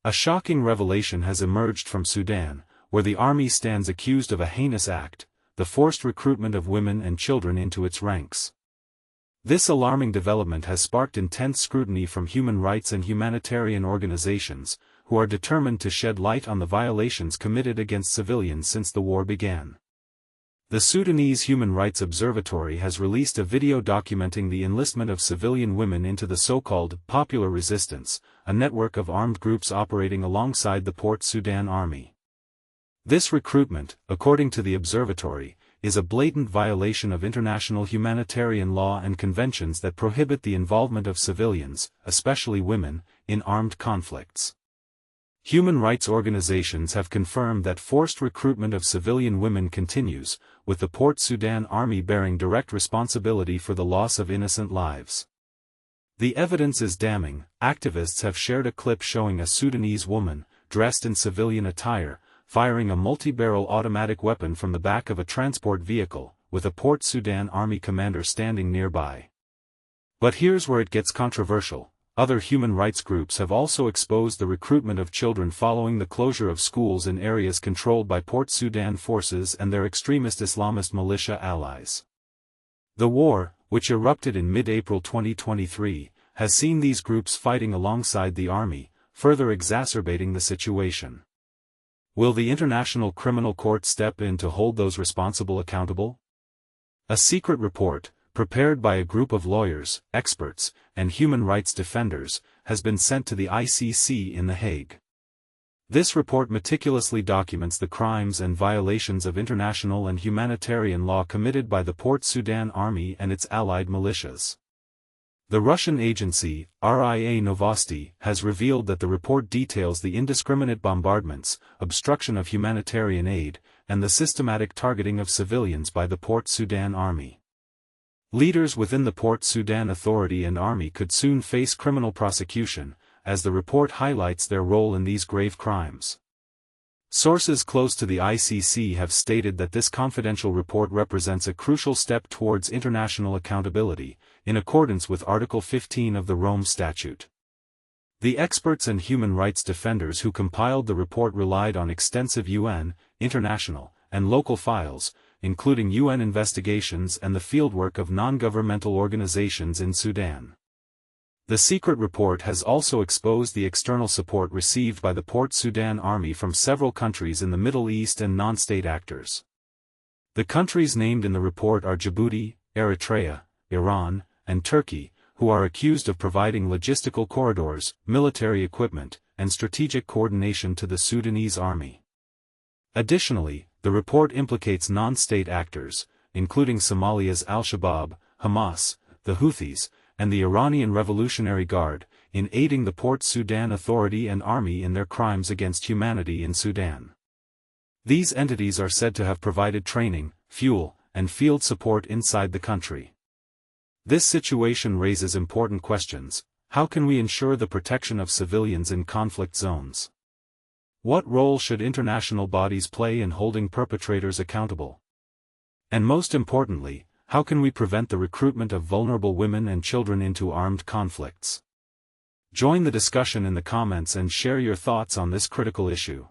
A shocking revelation has emerged from Sudan, where the army stands accused of a heinous act, the forced recruitment of women and children into its ranks. This alarming development has sparked intense scrutiny from human rights and humanitarian organizations, who are determined to shed light on the violations committed against civilians since the war began. The Sudanese Human Rights Observatory has released a video documenting the enlistment of civilian women into the so-called Popular Resistance, a network of armed groups operating alongside the Port Sudan army. This recruitment, according to the observatory, is a blatant violation of international humanitarian law and conventions that prohibit the involvement of civilians, especially women, in armed conflicts. Human rights organizations have confirmed that forced recruitment of civilian women continues, with the Port Sudan army bearing direct responsibility for the loss of innocent lives. The evidence is damning. Activists have shared a clip showing a Sudanese woman, dressed in civilian attire, firing a multi-barrel automatic weapon from the back of a transport vehicle, with a Port Sudan army commander standing nearby. But here's where it gets controversial. Other human rights groups have also exposed the recruitment of children following the closure of schools in areas controlled by Port Sudan forces and their extremist Islamist militia allies. The war, which erupted in mid-April 2023, has seen these groups fighting alongside the army, further exacerbating the situation. Will the International Criminal Court step in to hold those responsible accountable? A secret report, prepared by a group of lawyers, experts, and human rights defenders, has been sent to the ICC in The Hague. This report meticulously documents the crimes and violations of international and humanitarian law committed by the Port Sudan army and its allied militias. The Russian agency, RIA Novosti, has revealed that the report details the indiscriminate bombardments, obstruction of humanitarian aid, and the systematic targeting of civilians by the Port Sudan army. Leaders within the Port Sudan Authority and army could soon face criminal prosecution, as the report highlights their role in these grave crimes. Sources close to the ICC have stated that this confidential report represents a crucial step towards international accountability, in accordance with Article 15 of the Rome Statute. The experts and human rights defenders who compiled the report relied on extensive UN, international, and local files, including UN investigations and the fieldwork of non-governmental organizations in Sudan. The secret report has also exposed the external support received by the Port Sudan army from several countries in the Middle East and non-state actors. The countries named in the report are Djibouti, Eritrea, Iran, and Turkey, who are accused of providing logistical corridors, military equipment, and strategic coordination to the Sudanese army. Additionally, the report implicates non-state actors, including Somalia's al-Shabaab, Hamas, the Houthis, and the Iranian Revolutionary Guard, in aiding the Port Sudan Authority and army in their crimes against humanity in Sudan. These entities are said to have provided training, fuel, and field support inside the country. This situation raises important questions. How can we ensure the protection of civilians in conflict zones? What role should international bodies play in holding perpetrators accountable? And most importantly, how can we prevent the recruitment of vulnerable women and children into armed conflicts? Join the discussion in the comments and share your thoughts on this critical issue.